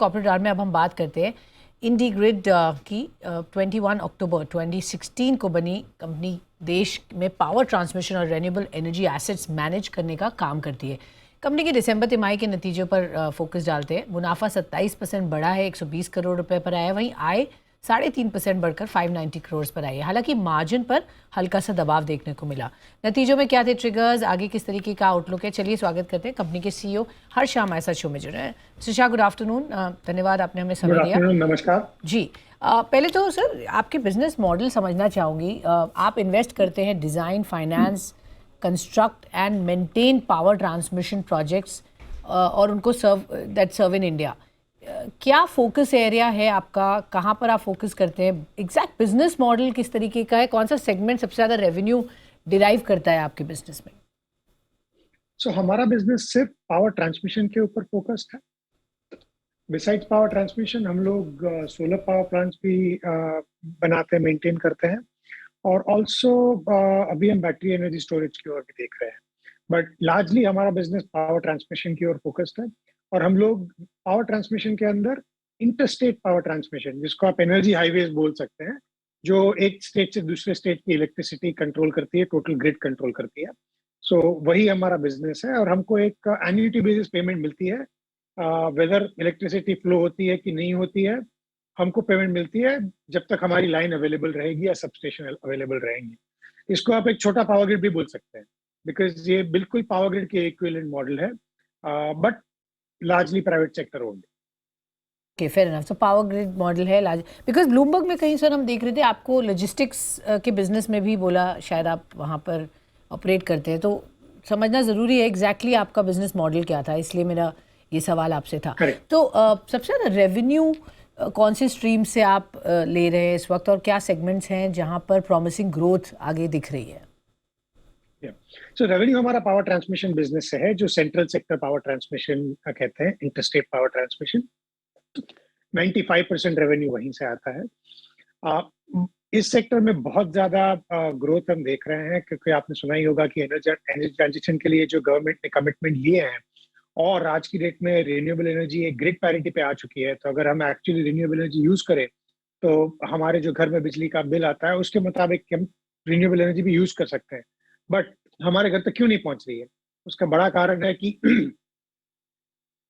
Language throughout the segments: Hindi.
कॉर्पोरेट आवर में अब हम बात करते हैं इंडीग्रिड की 21 अक्टूबर 2016 को बनी कंपनी देश में पावर ट्रांसमिशन और रिन्यूएबल एनर्जी एसेट्स मैनेज करने का काम करती है। कंपनी के दिसंबर तिमाही के नतीजों पर फोकस डालते हैं। मुनाफा 27% बढ़ा है, 120 करोड़ रुपए पर आया। वहीं आय 3.5% बढ़कर 590 करोड़ पर आई है। हालांकि मार्जिन पर हल्का सा दबाव देखने को मिला। नतीजों में क्या थे ट्रिगर्स, आगे किस तरीके का आउटलुक है, चलिए स्वागत करते हैं कंपनी के सीईओ हर्ष शाह हमारे साथ शो में जुड़े हैं। सुषा, गुड आफ्टरनून, धन्यवाद आपने हमें समय दिया। नमस्कार जी। पहले तो सर आपके बिजनेस मॉडल समझना चाहूँगी। आप इन्वेस्ट करते हैं design, finance, construct and maintain power transmission projects और उनको सर्व इन इंडिया। क्या फोकस एरिया है आपका, कहाँ पर आप फोकस करते हैं, एग्जैक्ट बिजनेस मॉडल किस तरीके का है, कौन सा सेगमेंट सबसे ज़्यादा रेवेन्यू डिराइव करता है आपके बिजनेस में? हमारा बिजनेस सिर्फ पावर ट्रांसमिशन के ऊपर फोकस्ड है। बिसाइड्स पावर ट्रांसमिशन हम लोग सोलर पावर प्लांट्स भी बनाते हैं, मेंटेन करते हैं, और ऑल्सो अभी हम बैटरी एनर्जी स्टोरेज की ओर भी देख रहे हैं। बट लार्जली हमारा बिजनेस पावर ट्रांसमिशन की ओर फोकस्ड है। और हम लोग पावर ट्रांसमिशन के अंदर इंटरस्टेट पावर ट्रांसमिशन, जिसको आप एनर्जी हाईवेज बोल सकते हैं, जो एक स्टेट से दूसरे स्टेट की इलेक्ट्रिसिटी कंट्रोल करती है, टोटल ग्रिड कंट्रोल करती है। वही हमारा बिजनेस है। और हमको एक एन्युटी बेसिस पेमेंट मिलती है, वेदर इलेक्ट्रिसिटी फ्लो होती है कि नहीं होती है, हमको पेमेंट मिलती है जब तक हमारी लाइन अवेलेबल रहेगी या सबस्टेशन अवेलेबल रहेंगी। इसको आप एक छोटा पावर ग्रिड भी बोल सकते हैं, बिकॉज ये बिल्कुल पावर ग्रिड के इक्विवेलेंट मॉडल है, but largely private sector owned. Okay, fair enough. तो पावर ग्रिड मॉडल है लार्ज, बिकॉज ब्लूमबर्ग में कहीं सर हम देख रहे थे आपको लॉजिस्टिक्स के बिजनेस में भी बोला, शायद आप वहाँ पर ऑपरेट करते हैं। तो समझना ज़रूरी है एग्जैक्टली आपका बिजनेस मॉडल क्या था, इसलिए मेरा ये सवाल आपसे था। तो सबसे ज़्यादा रेवेन्यू कौन से स्ट्रीम से आप ले रहे हैं इस वक्त, और क्या सेगमेंट्स हैं जहाँ पर प्रॉमिसिंग ग्रोथ आगे दिख रही है? रेवेन्यू हमारा पावर ट्रांसमिशन बिजनेस से है, जो सेंट्रल सेक्टर पावर ट्रांसमिशन कहते हैं, इंटरस्टेट पावर ट्रांसमिशन। 95% रेवेन्यू वहीं से आता है। इस सेक्टर में बहुत ज्यादा ग्रोथ हम देख रहे हैं, क्योंकि आपने सुना ही होगा कि एनर्जी ट्रांजिशन के लिए जो गवर्नमेंट ने कमिटमेंट लिए हैं, और आज की डेट में रिन्यूएबल एनर्जी एक ग्रिड पैरिटी पे आ चुकी है। तो अगर हम एक्चुअली रिन्यूएबल एनर्जी यूज करें, तो हमारे जो घर में बिजली का बिल आता है उसके मुताबिक हम रिन्यूएबल एनर्जी भी यूज कर सकते हैं। बट हमारे घर तक क्यों नहीं पहुंच रही है? उसका बड़ा कारण है कि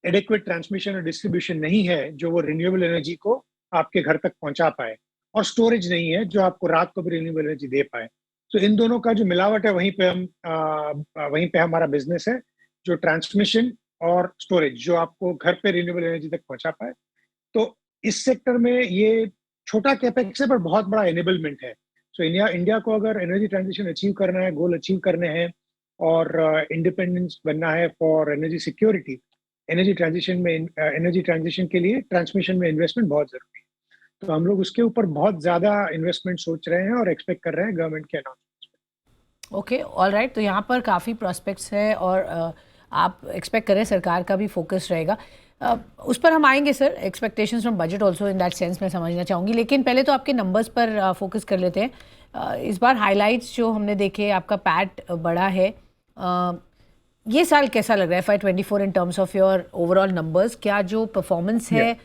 एडिक्वेट ट्रांसमिशन और डिस्ट्रीब्यूशन नहीं है जो वो रिन्यूएबल एनर्जी को आपके घर तक पहुंचा पाए, और स्टोरेज नहीं है जो आपको रात को भी रिन्यूएबल एनर्जी दे पाए। तो इन दोनों का जो मिलावट है, वहीं पे हमारा बिजनेस है, जो ट्रांसमिशन और स्टोरेज, जो आपको घर पे रिन्यूएबल एनर्जी तक पहुंचा पाए। तो इस सेक्टर में ये छोटा कैपेक्स है, पर बहुत बड़ा एनेबलमेंट है। इंडिया को अगर एनर्जी ट्रांजिशन अचीव करना है, गोल अचीव करने हैं, और इंडिपेंडेंस बनना है for energy security, energy transition के लिए ट्रांसमिशन में इन्वेस्टमेंट बहुत जरूरी है। तो हम लोग उसके ऊपर बहुत ज्यादा इन्वेस्टमेंट सोच रहे हैं और एक्सपेक्ट कर रहे हैं गवर्नमेंट के अनाउंसमेंट। Okay, all right. तो यहाँ पर काफ़ी प्रॉस्पेक्ट्स है, और आप एक्सपेक्ट करें सरकार का भी फोकस रहेगा। उस पर हम आएंगे sir, expectations from budget also in that sense मैं समझना चाहूँगी। लेकिन पहले तो आपके नंबर्स पर फोकस कर लेते हैं। इस बार हाइलाइट्स जो हमने देखे, आपका पैट बड़ा है। ये साल कैसा लग रहा है FY24 in terms of your overall numbers? क्या जो परफॉर्मेंस है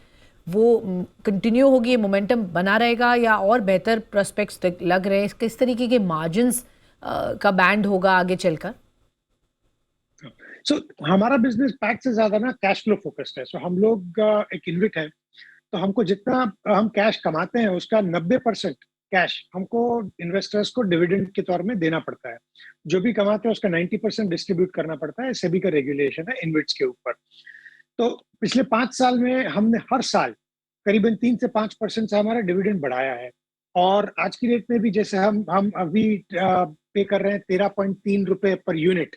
वो कंटिन्यू होगी, मोमेंटम बना रहेगा, या और बेहतर प्रोस्पेक्ट्स लग रहे हैं? किस तरीके के मार्जिन्स का बैंड होगा आगे चलकर? हमारा बिजनेस पैक से ज्यादा ना कैश फ्लो फोकस्ड है। हम लोग एक इन्विट है, तो हमको जितना हम कैश कमाते हैं उसका 90% कैश हमको इन्वेस्टर्स को डिविडेंड के तौर में देना पड़ता है। जो भी कमाते हैं उसका 90% डिस्ट्रीब्यूट करना पड़ता है। सेबी का रेगुलेशन है इन्विट्स के ऊपर। तो पिछले 5 साल में हमने हर साल करीबन 3 से 5% से हमारा डिविडेंड बढ़ाया है। और आज की डेट में भी जैसे हम अभी पे कर रहे हैं 13.3 रुपए पर यूनिट।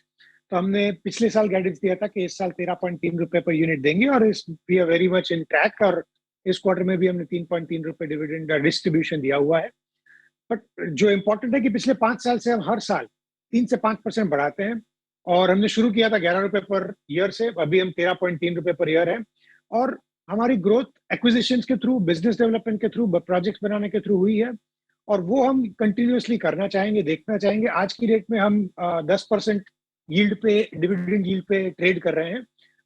तो हमने पिछले साल गाइडेंस दिया था कि इस साल 13.3 रुपए पर यूनिट देंगे, और we are very much in track. और इस क्वार्टर में भी हमने 3.3 रुपए डिविडेंड डिस्ट्रीब्यूशन दिया हुआ है। बट जो इम्पोर्टेंट है कि पिछले 5 साल से हम हर साल 3 से 5% बढ़ाते हैं। और हमने शुरू किया था 11 रुपए पर ईयर से, अभी हम 13.3 रुपए पर ईयर है। और हमारी ग्रोथ एक्विजिशन के थ्रू, बिजनेस डेवलपमेंट के थ्रू, प्रोजेक्ट्स बनाने के थ्रू हुई है, और वो हम कंटिन्यूअसली करना चाहेंगे, देखना चाहेंगे। आज की डेट में हम 10% यील्ड पे, डिविडेंड यील्ड पे ट्रेड कर रहे हैं।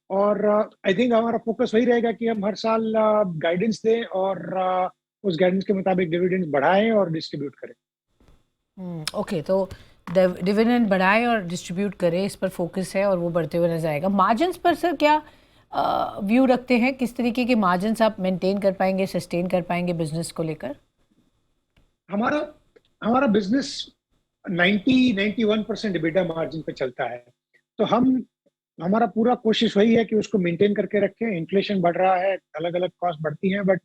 और आई थिंक हमारा फोकस वही रहेगा कि हम हर साल गाइडेंस दें और उस गाइडेंस के मुताबिक डिविडेंड्स बढ़ाएं और डिस्ट्रीब्यूट करें। ओके, तो डिविडेंड बढ़ाए और डिस्ट्रीब्यूट करें, इस पर फोकस है और वो बढ़ते हुए नजर आएगा। मार्जिन्स पर सर क्या व्यू रखते हैं? किस तरीके के मार्जिन्स आप मेंटेन कर पाएंगे, सस्टेन कर पाएंगे बिजनेस को लेकर? हमारा हमारा बिजनेस 91% EBITDA मार्जिन पे चलता है। तो हमारा पूरा कोशिश वही है कि उसको मेंटेन करके रखें। इन्फ्लेशन बढ़ रहा है, अलग अलग कॉस्ट बढ़ती हैं, बट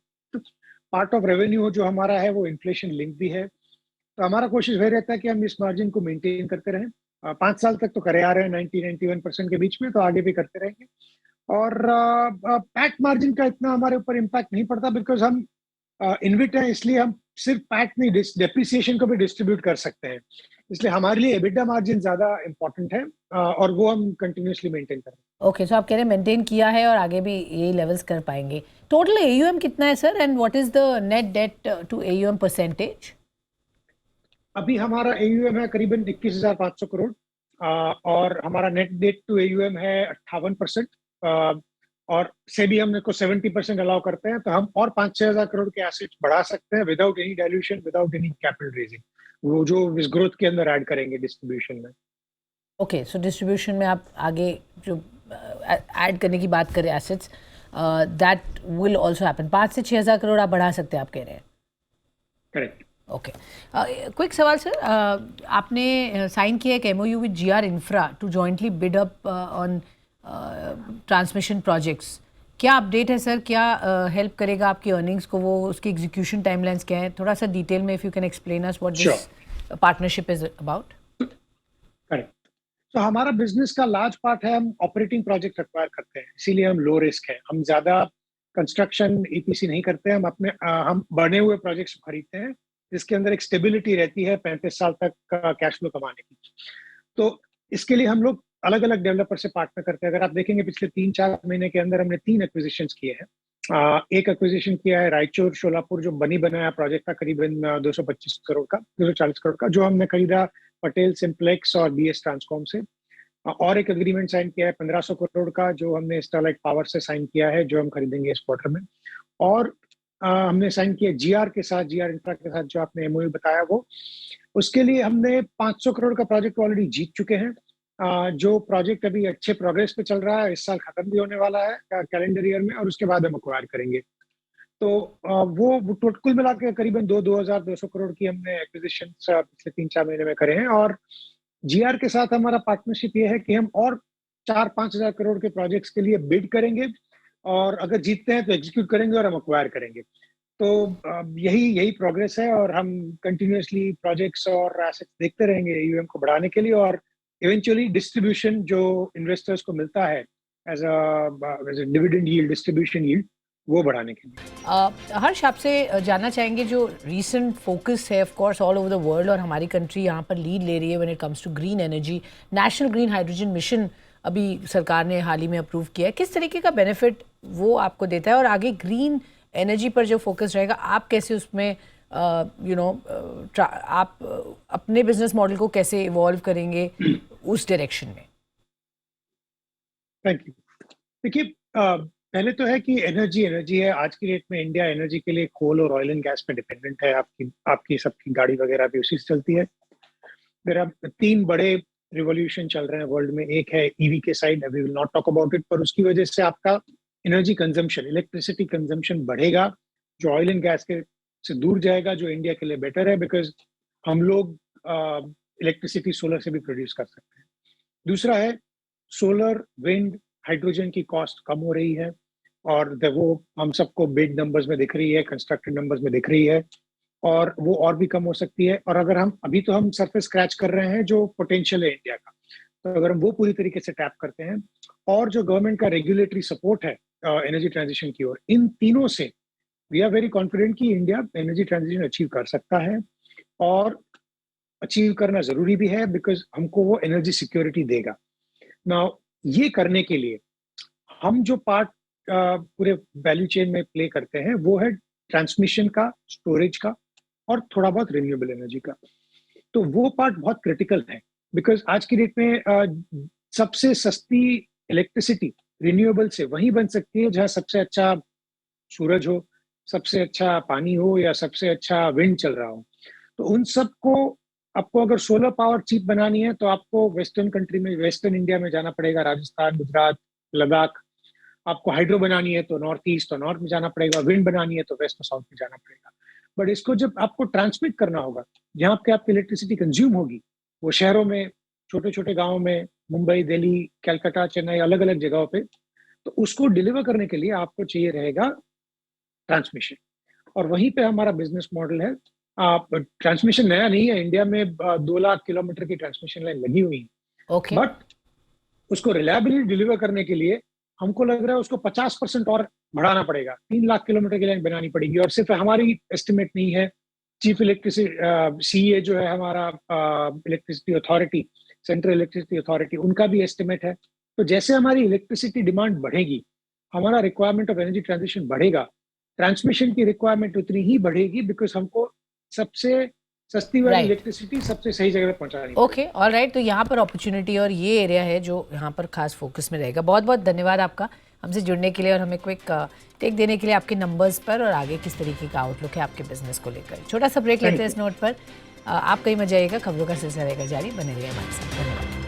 पार्ट ऑफ रेवेन्यू जो हमारा है वो इन्फ्लेशन लिंक भी है। तो हमारा कोशिश वही रहता है कि हम इस मार्जिन को मेंटेन करते रहें। 5 साल तक तो करे आ रहे हैं 90-91% के बीच में, तो आगे भी करते रहेंगे। और पैट मार्जिन का इतना हमारे ऊपर इम्पैक्ट नहीं पड़ता, बिकॉज हम इन्विट है, इसलिए हम सिर्फ पैट नहीं, डेप्रिसिएशन को भी डिस्ट्रीब्यूट कर सकते हैं। इसलिए हमारे लिए एबिटा मार्जिन ज्यादा इंपॉर्टेंट है, और वो हम कंटिन्यूअसली मेंटेन कर रहे हैं। ओके, सो आप कह रहे हैं मेंटेन किया है और आगे भी यही लेवल्स कर पाएंगे। टोटल एयूएम कितना है sir, and what is the net debt to AUM percentage? अभी हमारा एयूएम है करीबन 21,500 करोड़, और हमारा नेट डेट टू एयूएम है 58%। और से भी हमने को 70% अलाउ करते हैं, तो हम और 5-6 हजार करोड़ के एसेट्स बढ़ा सकते हैं without any dilution, without any capital raising, वो जो इस ग्रोथ के अंदर ऐड करेंगे डिस्ट्रीब्यूशन में। ओके, सो डिस्ट्रीब्यूशन में आप आगे जो ऐड करने की बात करें assets, that will also happen. 5 से 6 हज़ार करोड़ आप बढ़ा सकते हैं, आप कह रहे हैं? करेक्ट। ओके, क्विक सवाल सर, आपने साइन किया एक MOU with GR infra to jointly bid up on transmission projects. क्या अपडेट है सर? क्या हेल्प करेगा आपकी अर्निंग्स को वो? उसकी एग्जीक्यूशन टाइमलाइंस क्या है? थोड़ा सा डिटेल में if you can explain us what sure. This partnership is about. Correct. तो हमारा बिजनेस का लार्ज पार्ट है, हम ऑपरेटिंग प्रोजेक्ट एक्वायर करते हैं, इसीलिए हम लो रिस्क है। हम ज्यादा कंस्ट्रक्शन ईपीसी नहीं करते हैं। हम बने हुए प्रोजेक्ट्स खरीदते हैं जिसके अंदर एक स्टेबिलिटी रहती है 35 साल तक का कैश फ्लो कमाने की। तो इसके लिए हम लोग अलग अलग डेवलपर से पार्टनर करते हैं। अगर आप देखेंगे पिछले 3-4 महीने के अंदर हमने 3 एक्विजिशन किए हैं। एक एक्विजिशन किया है रायचूर शोलापुर, जो बनी बनाया प्रोजेक्ट था करीबन 225 करोड़ का, 240 करोड़ का, जो हमने खरीदा पटेल सिंप्लेक्स और बीएस ट्रांसकॉम से। और एक एग्रीमेंट साइन किया है 1500 करोड़ का, जो हमने स्टरलाइट पावर से साइन किया है, जो हम खरीदेंगे इस क्वार्टर में। और हमने साइन किया जीआर के साथ, जीआर इंफ्रा के साथ, जो आपने एमओयू बताया वो। उसके लिए हमने 500 करोड़ का प्रोजेक्ट ऑलरेडी जीत चुके हैं। जो प्रोजेक्ट अभी अच्छे प्रोग्रेस पे चल रहा है, इस साल खत्म भी होने वाला है कैलेंडर ईयर में, और उसके बाद हम अक्वायर करेंगे। तो वो कुल मिला के करीबन 2,200 करोड़ की हमने एक्विजिशन पिछले 3-4 महीने में करे हैं। और जीआर के साथ हमारा पार्टनरशिप ये है कि हम और 4-5 हजार करोड़ के प्रोजेक्ट्स के लिए बिड करेंगे, और अगर जीतते हैं तो एग्जीक्यूट करेंगे और हम अक्वायर करेंगे। तो यही यही प्रोग्रेस है, और हम कंटिन्यूअसली प्रोजेक्ट्स और एसेट्स देखते रहेंगे यूएम को बढ़ाने के लिए, और इवेंचुअली डिस्ट्रीब्यूशन जो इन्वेस्टर्स को मिलता है as a dividend yield, distribution yield, वो बढ़ाने के लिए। हर्ष, आपसे जानना चाहेंगे जो रीसेंट फोकस है of course all over the world, और हमारी कंट्री यहाँ पर लीड ले रही है when it comes to green energy. National green hydrogen mission अभी सरकार ने हाल ही में अप्रूव किया है। किस तरीके का बेनिफिट वो आपको देता है, और आगे ग्रीन एनर्जी पर जो फोकस रहेगा, आप कैसे उसमें आप अपने बिजनेस मॉडल को कैसे इवॉल्व करेंगे उस डायरेक्शन में? Thank you. देखिए, पहले तो है कि एनर्जी एनर्जी है। आज की डेट में इंडिया एनर्जी के लिए कोल और ऑयल एंड गैस पे डिपेंडेंट है। आपकी सबकी गाड़ी वगैरह भी उसी से चलती है। फिर अब 3 बड़े रिवॉल्यूशन चल रहे हैं वर्ल्ड में। एक है ईवी के side, we will not talk about it, पर उसकी वजह से आपका एनर्जी कंजम्पशन, इलेक्ट्रिसिटी कंजम्पशन बढ़ेगा, जो ऑयल एंड गैस के से दूर जाएगा, जो इंडिया के लिए बेटर है, बिकॉज हम लोग इलेक्ट्रिसिटी सोलर से भी प्रोड्यूस कर सकते हैं। दूसरा है सोलर, विंड, हाइड्रोजन की कॉस्ट कम हो रही है, और वो हम सबको बिड नंबर्स में दिख रही है, कंस्ट्रक्टेड नंबर्स में दिख रही है, और वो और भी कम हो सकती है। और अगर हम अभी तो हम सरफेस स्क्रैच कर रहे हैं जो पोटेंशियल है इंडिया का, तो अगर हम वो पूरी तरीके से टैप करते हैं, और जो गवर्नमेंट का रेगुलेटरी सपोर्ट है एनर्जी ट्रांजिशन की ओर, इन तीनों से वी आर वेरी कॉन्फिडेंट कि इंडिया एनर्जी ट्रांजिशन अचीव कर सकता है, और अचीव करना जरूरी भी है, बिकॉज हमको वो एनर्जी सिक्योरिटी देगा। नाउ ये करने के लिए हम जो पार्ट पूरे वैल्यू चेन में प्ले करते हैं, वो है ट्रांसमिशन का, स्टोरेज का, और थोड़ा बहुत रिन्यूएबल एनर्जी का। तो वो पार्ट बहुत क्रिटिकल है, बिकॉज आज की डेट में सबसे सस्ती इलेक्ट्रिसिटी रिन्यूएबल से वहीं बन सकती है जहाँ सबसे अच्छा सूरज हो, सबसे अच्छा पानी हो या सबसे अच्छा विंड चल रहा हो। तो उन सबको आपको अगर सोलर पावर चीप बनानी है तो आपको वेस्टर्न कंट्री में, वेस्टर्न इंडिया में जाना पड़ेगा, राजस्थान, गुजरात, लद्दाख। आपको हाइड्रो बनानी है तो नॉर्थ ईस्ट और नॉर्थ में जाना पड़ेगा, विंड बनानी है तो वेस्ट और साउथ में जाना पड़ेगा। बट इसको जब आपको ट्रांसमिट करना होगा, जहाँ पे आपकी इलेक्ट्रिसिटी कंज्यूम होगी, वो शहरों में, छोटे छोटे गाँव में, मुंबई, दिल्ली, कलकत्ता, चेन्नई, अलग अलग जगहों पे, तो उसको डिलीवर करने के लिए आपको चाहिए रहेगा ट्रांसमिशन। और वहीं पे हमारा बिजनेस मॉडल है। ट्रांसमिशन नया नहीं है, इंडिया में 2 लाख किलोमीटर की ट्रांसमिशन लाइन लगी हुई है। ओके। बट उसको रिलायबली डिलीवर करने के लिए हमको लग रहा है उसको 50% और बढ़ाना पड़ेगा, 3 लाख किलोमीटर की लाइन बनानी पड़ेगी। और सिर्फ हमारी एस्टिमेट नहीं है, चीफ इलेक्ट्रिसिटी सीए जो है हमारा electricity authority, central electricity authority, उनका भी एस्टिमेट है। तो जैसे हमारी इलेक्ट्रिसिटी डिमांड बढ़ेगी, हमारा रिक्वायरमेंट ऑफ एनर्जी ट्रांजिशन बढ़ेगा, ट्रांसमिशन की रिक्वायरमेंट उतनी ही बढ़ेगी, बिकॉज हमको सबसे सस्ती वाली राइट। इलेक्ट्रिसिटी सबसे सही जगह पे पहुंचानी ओके, पड़ेगी। All right. तो यहाँ पर अपॉर्चुनिटी और ये एरिया है जो यहाँ पर खास फोकस में रहेगा। बहुत बहुत धन्यवाद आपका हमसे जुड़ने के लिए और हमें क्विक टेक देने के लिए आपके नंबर्स पर और आगे किस तरीके का आउटलुक है आपके बिजनेस को लेकर। छोटा सा ब्रेक लेते हैं इस नोट पर। आप कहीं मत जाइएगा, खबरों का सिलसिला रहेगा जारी, बने रहिए हमारे साथ। धन्यवाद।